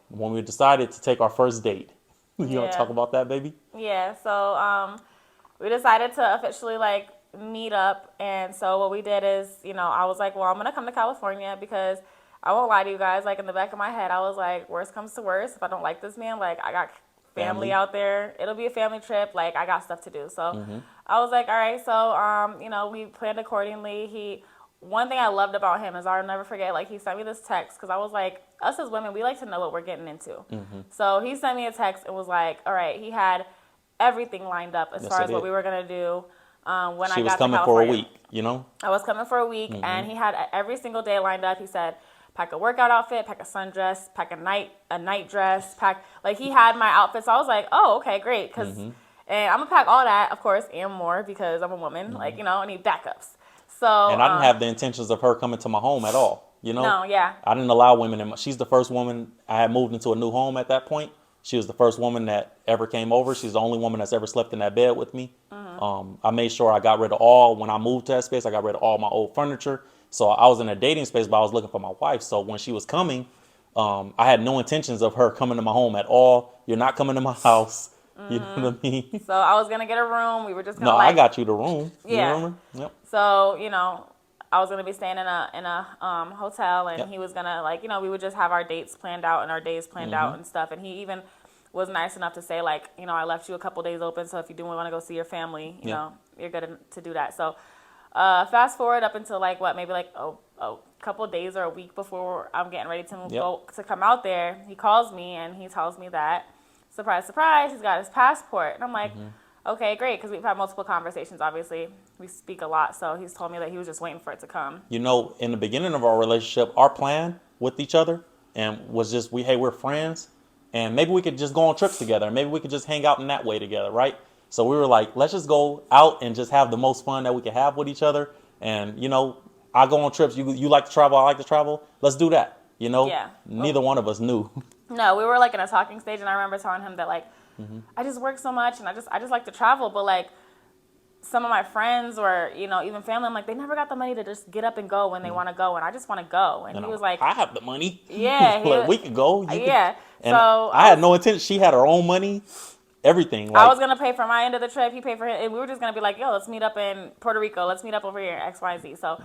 when we decided to take our first date. You want to talk Yeah. about that, baby? Yeah. So we decided to officially like meet up, and so what we did is, I was like, well, I'm gonna come to California because I won't lie to you guys. Like in the back of my head, I was like, worst comes to worst, if I don't like this man, like I got family Family. out there. It'll be a family trip. Like I got stuff to do. So Mm-hmm. I was like, all right. So we planned accordingly. One thing I loved about him is I'll never forget. Like he sent me this text because I was like, us as women, we like to know what we're getting into. Mm-hmm. So he sent me a text and was like, all right. He had everything lined up as Yes, far I as what did. we were gonna do when I She was got to coming for a California. week, you know? I was coming for a week, Mm-hmm. and he had every single day lined up. He said, pack a workout outfit, pack a sundress, pack a night dress, pack like he had my outfits. So I was like, oh, okay, great, Mm-hmm. and I'm gonna pack all that, of course, and more because I'm a woman. Mm-hmm. Like I need backups. So And I didn't have the intentions of her coming to my home at all, you know? no, yeah, I didn't allow women in my, she's the first woman, I had moved into a new home at that point. She was the first woman that ever came over. She's the only woman that's ever slept in that bed with me. I made sure I got rid of when I moved to that space, I got rid of all my old furniture. So I was in a dating space, but I was looking for my wife. So when she was coming, I had no intentions of her coming to my home at all. You're not coming to my house. You know what I mean? so I was gonna get a room. We were just No, gonna I like, got you the room. You yeah. remember? Yep. So I was gonna be staying in a hotel, and Yep. he was gonna like we would just have our dates planned out and our days planned Mm-hmm. out and stuff. And he even was nice enough to say like I left you a couple days open, so if you do want to go see your family, Yeah. you're good to do that. So fast forward up until like what maybe like a couple days or a week before I'm getting ready to Yep. go to come out there, he calls me and he tells me that surprise, surprise, he's got his passport, and I'm like. Mm-hmm. Okay, great, because we've had multiple conversations, obviously. We speak a lot, so he's told me that he was just waiting for it to come. You know, in the beginning of our relationship, our plan with each other and was just we're friends, and maybe we could just go on trips together, and maybe we could just hang out in that way together, right? So we were like, let's just go out and just have the most fun that we can have with each other. And I go on trips. You like to travel, I like to travel. Let's do that. Yeah. Neither one of us knew. No, we were like in a talking stage, and I remember telling him that like Mm-hmm. I just work so much, and I just like to travel, but like some of my friends or even family, I'm like they never got the money to just get up and go when they want to go, and I just want to go. And And he I'm was like, like, I have the money. yeah, Like, we could go. You could. yeah. So And I had no intention. She had her own money, everything. I Like, was gonna pay for my end of the trip. He paid for it, and we were just gonna be like, yo, let's meet up in Puerto Rico. Let's meet up over here, X, Y, Z. So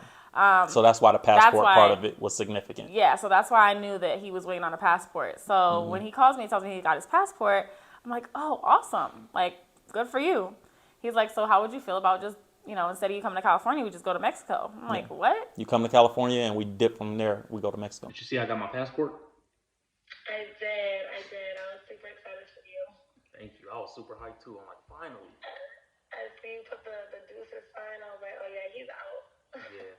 so that's why the that's passport part why. of it was significant. Yeah, so that's why I knew that he was waiting on a passport. So when he calls me and tells me he got his passport, I'm like, oh, awesome. Like, good for you. He's like, so how would you feel about just, instead of you coming to California, we just go to Mexico? I'm like, what? You come to California and we dip from there. We go to Mexico. Did you see I got my passport? I did. I was super excited for you. Thank you. I was super hyped too. I'm like, finally. I see you put the deuces sign. I was like, oh yeah, he's out. Yeah.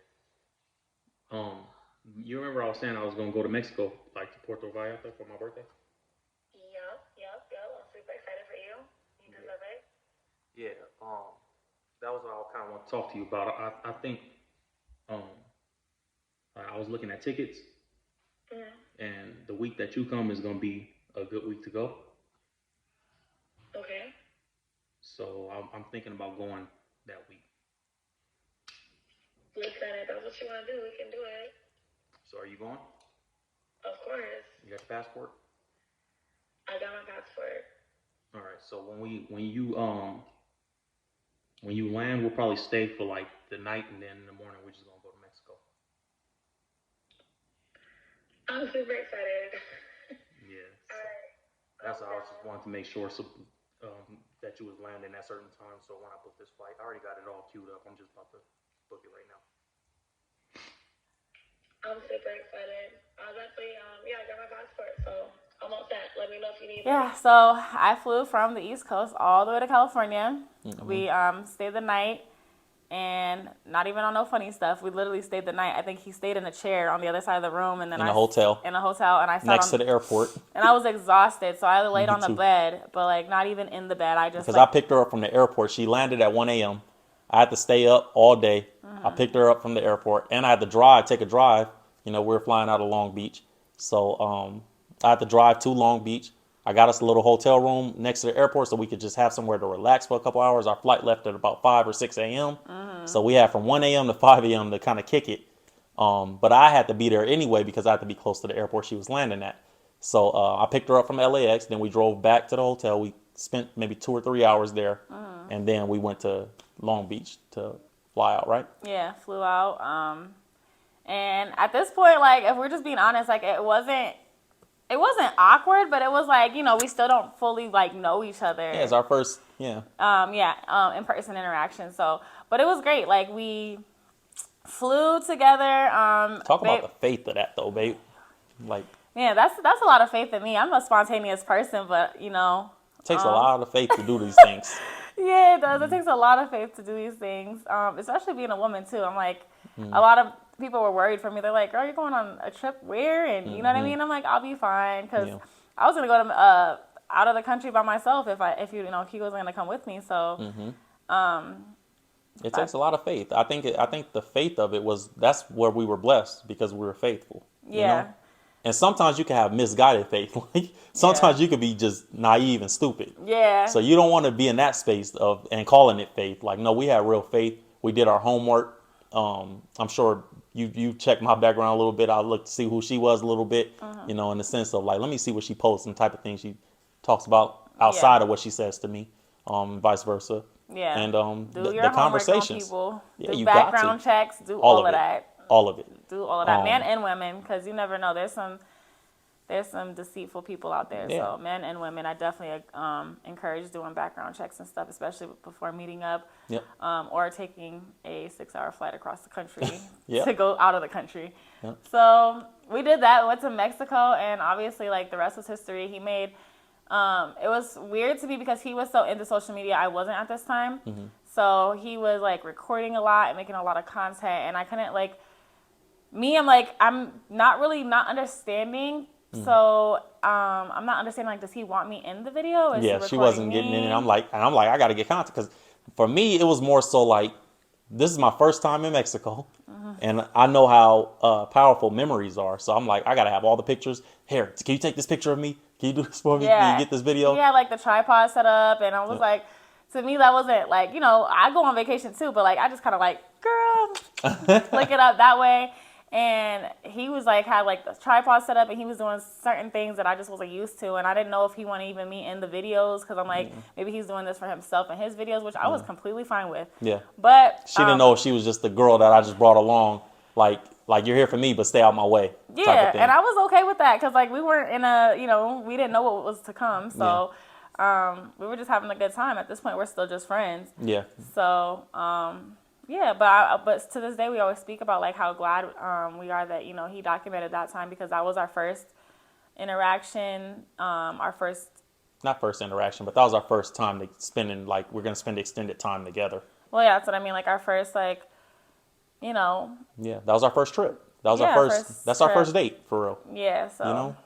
You remember I was saying I was gonna go to Mexico, like to Puerto Vallarta for my birthday? Yep. I'm super excited for you. You deserve it. Yeah. That was what I kind of want to talk to you about. I think um I was looking at tickets, and the week that you come is gonna be a good week to go. Okay. So I'm thinking about going that week. Listen, if that's what you want to do, we can do it. So are you going? Of course. You got your passport? I got my passport. All right. So when you land, we'll probably stay for like the night, and then in the morning we're just gonna go to Mexico. I'm super excited. Yeah. So that's why I was just wanted to make sure that you was landing at certain times. So when I book this flight, I already got it all queued up. I'm just about to book it right now. I'm super excited. I was actually, I got my passport, so I'm all set. Let me know if you need. Yeah, so I flew from the East Coast all the way to California. Mm-hmm. We stayed the night, and not even on no funny stuff. We literally stayed the night. I think he stayed in a chair on the other side of the room, and then In a hotel. In a hotel, and I sat Next to the airport. and I was exhausted, so I laid Me on the too. bed, but like not even in the bed. I just Because I picked her up from the airport. She landed at 1 a.m. I had to stay up all day. I picked her up from the airport, and I had to take a drive. We were flying out of Long Beach. So I had to drive to Long Beach. I got us a little hotel room next to the airport so we could just have somewhere to relax for a couple hours. Our flight left at about 5 or 6 a.m. So we had from 1 a.m. to 5 a.m. to kind of kick it. But I had to be there anyway because I had to be close to the airport she was landing at. So I picked her up from LAX. Then we drove back to the hotel. We spent maybe 2 or 3 hours there, and then we went to Long Beach to fly out. Right? Yeah, flew out. And at this point, like, if we're just being honest, like, it wasn't awkward, but it was like, we still don't fully like know each other. Yeah, it's our first. Yeah. In-person interaction. So, but it was great. Like, we flew together. Talk about the faith of that, though, babe. Like, man, that's a lot of faith in me. I'm a spontaneous person, but it takes a lot of faith to do these things. yeah, it does. It takes a lot of faith to do these things, especially being a woman too. I'm like, a lot of people were worried for me. They're like, "Girl, you're going on a trip where?" And you know what I mean? I'm like, "I'll be fine," because I was gonna go to out of the country by myself if he wasn't gonna come with me. So, It takes a lot of faith. I think the faith of it that's where we were blessed because we were faithful. yeah. And sometimes you can have misguided faith. Like sometimes you could be just naive and stupid. Yeah. So you don't want to be in that space and calling it faith. Like, no, we had real faith. We did our homework. I'm sure you checked my background a little bit. I looked to see who she was a little bit, in the sense of like, let me see what she posts and the type of things she talks about outside of what she says to me, vice versa. Yeah. And do the your conversations. people. Yeah, do you background got to. checks. Do All all of that. All of it. Do all of that, men and women, because you never know. There's some deceitful people out there. Yeah. So men and women, I definitely encourage doing background checks and stuff, especially before meeting up, Yep. or taking a 6-hour flight across the country Yep. to go out of the country. Yep. So we did that. We went to Mexico, and obviously, like, the rest was history. He made. It was weird to me because he was so into social media. I wasn't at this time. So he was like recording a lot and making a lot of content, and I couldn't like. I'm like, I'm not understanding. So I'm not understanding, like, does he want me in the video? Is he Yeah, she wasn't recording getting in me? it. I'm like, I got to get content because for me, it was more so like, this is my first time in Mexico, and I know how powerful memories are. So I'm like, I got to have all the pictures. Here, can you take this picture of me? Can you do this for me? Yeah. Can you get this video? He had like the tripod set up, and I was like, to me, that wasn't like, I go on vacation too, but like, I just kind of like, girl, flick it up that way. And he was like, had like the tripod set up, and he was doing certain things that I just wasn't used to. And I didn't know if he wanted even me in the videos, because I'm like, maybe he's doing this for himself in his videos, which I was completely fine with. Yeah. But She didn't know if she was just the girl that I just brought along, like you're here for me, but stay out my way. yeah, type of thing. and I was okay with that, because like we weren't in we didn't know what was to come. So we were just having a good time. At this point, we're still just friends. Yeah. So, yeah, but to this day, we always speak about like how glad we are that he documented that time, because that was our first interaction, our first. Not first interaction, but that was our first time we're gonna spend extended time together. Well, yeah, that's what I mean. Like our first, like, Yeah, that was our first trip. That was Yeah, our first. first That's our trip. first date for real. Yeah. So.